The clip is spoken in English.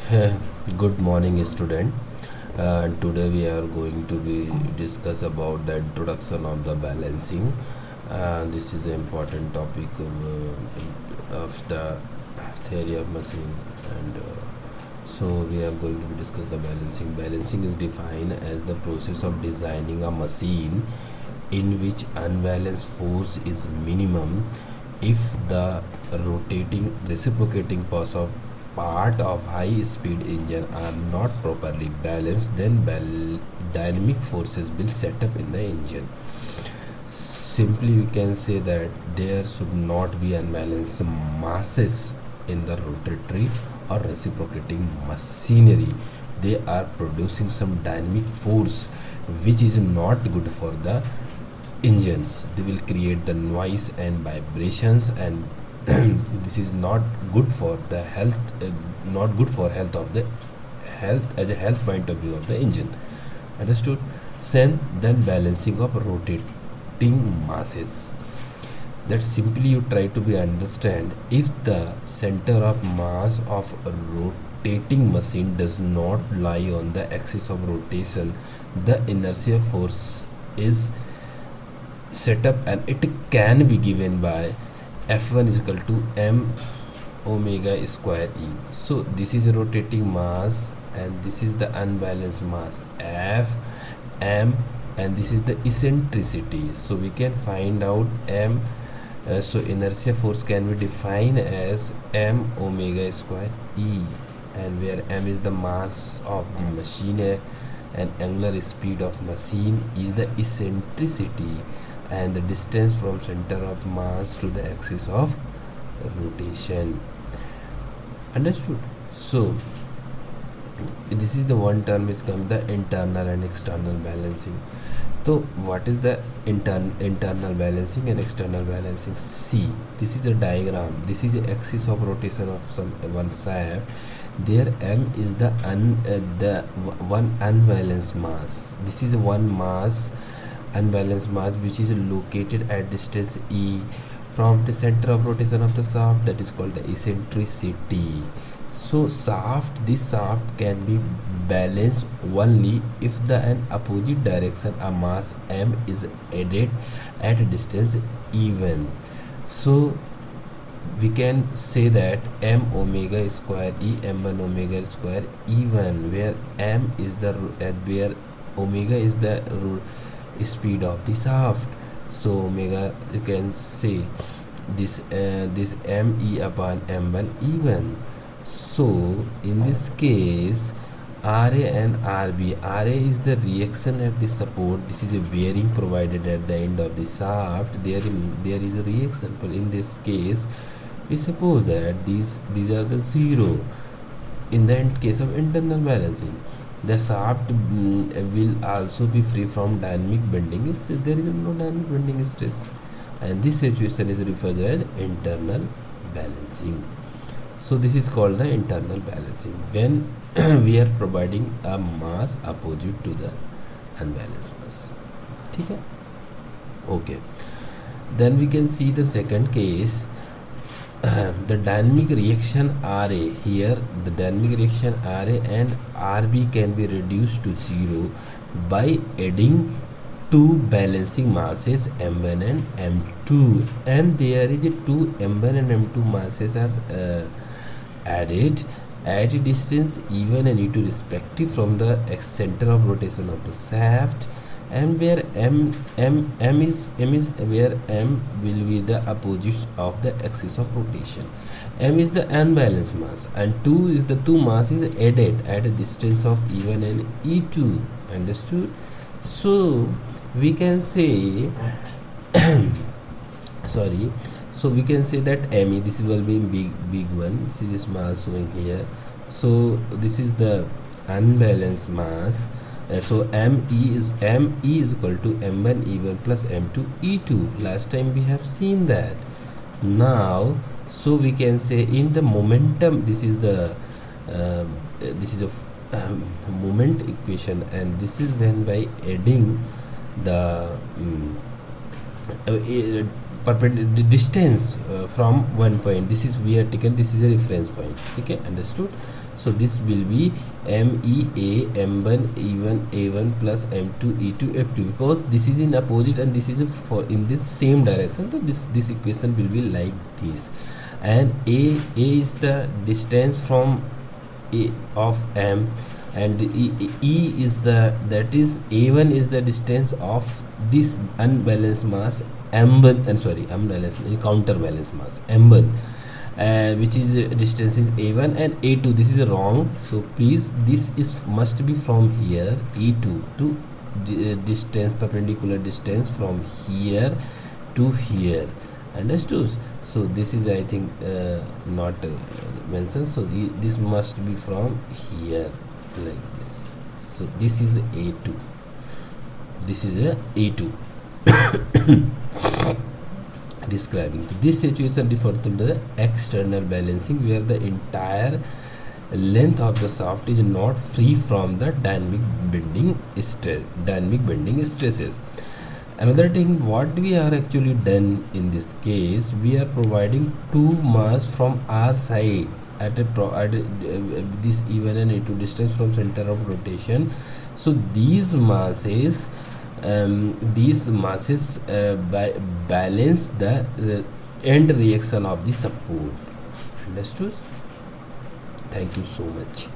Uh, Good morning, student. Today we are going to be discuss about the introduction of the balancing. This is an important topic of the theory of machine, and so we are going to discuss the balancing. Balancing is defined as the process of designing a machine in which unbalanced force is minimum if the rotating reciprocating part of high speed engine are not properly balanced, then dynamic forces will set up in the engine. Simply we can say that there should not be unbalanced masses in the rotatory or reciprocating machinery. They are producing some dynamic force which is not good for the engines. They will create the noise and vibrations, and this is not good for the health, not good for health of the health as a health point of view of the engine. Understood? Then balancing of rotating masses, that simply you try to be understand, if the center of mass of a rotating machine does not lie on the axis of rotation, the inertia force is set up, and it can be given by F1 is equal to m omega square e. So this is a rotating mass and this is the unbalanced mass F m, and this is the eccentricity. So we can find out m. So inertia force can be defined as m omega square e, and where m is the mass of the machine and angular speed of machine is the eccentricity and the distance from center of mass to the axis of rotation. Understood? So this is the one term which comes the internal and external balancing. So what is the internal balancing and external balancing? See, this is a diagram. This is the axis of rotation of some one shaft. There m is the one unbalanced mass. This is one mass, unbalanced mass, which is located at distance e from the center of rotation of the shaft, that is called the eccentricity. So this shaft can be balanced only if the an opposite direction a mass m is added at a distance even. So we can say that m omega square e m1 omega square even, where m is the where omega is the speed of the shaft. So omega, you can say this m e upon m1 even. So in this case, Ra and Rb, Ra is the reaction at the support. This is a bearing provided at the end of the shaft. There is a reaction, but in this case we suppose that these are the zero. In the case of internal balancing, the shaft will also be free from dynamic bending stress. There is no dynamic bending stress, and this situation is referred as internal balancing. So this is called the internal balancing when we are providing a mass opposite to the unbalanced mass. Okay. Okay. Then we can see the second case. The dynamic reaction Ra, here the dynamic reaction Ra and Rb can be reduced to zero by adding two balancing masses m1 and m2, and there is a two m1 and m2 masses are added at a distance e1 and e2 respective from the center of rotation of the shaft, and where m is where m will be the opposite of the axis of rotation. M is the unbalanced mass and 2 is the two masses added at a distance of e1 and e2. Understood? So we can say sorry, so we can say that me, this will be big one, this is small showing here. So this is the unbalanced mass. So me is equal to m1 e1 plus m2 e2. Last time we have seen that. Now so we can say in the momentum, this is the moment equation, and this is when by adding the distance from one point. This is we are taken, this is a reference point. Okay, understood? So this will be MEA M1 E1 A1 plus M2 E2 F2, because this is in opposite and this is for in this same direction. So this equation will be like this. And A is the distance from A of M, and E is the, that is A1 is the distance of this unbalanced mass M1, and sorry, unbalanced counterbalance mass M1, which is distance is A1, and A2, this is wrong. So please, this is must be from here E2 to distance, perpendicular distance from here to here. Understood? So this is, I think, not mentioned. So this must be from here like this. So this is A2. This is a A2. Describing this situation refers to the external balancing, where the entire length of the shaft is not free from the dynamic bending stresses. Another thing, what we are actually done in this case, we are providing two mass from our side at this E1 and E2 distance from center of rotation. So these masses balance the end reaction of the support. Understood? Thank you so much.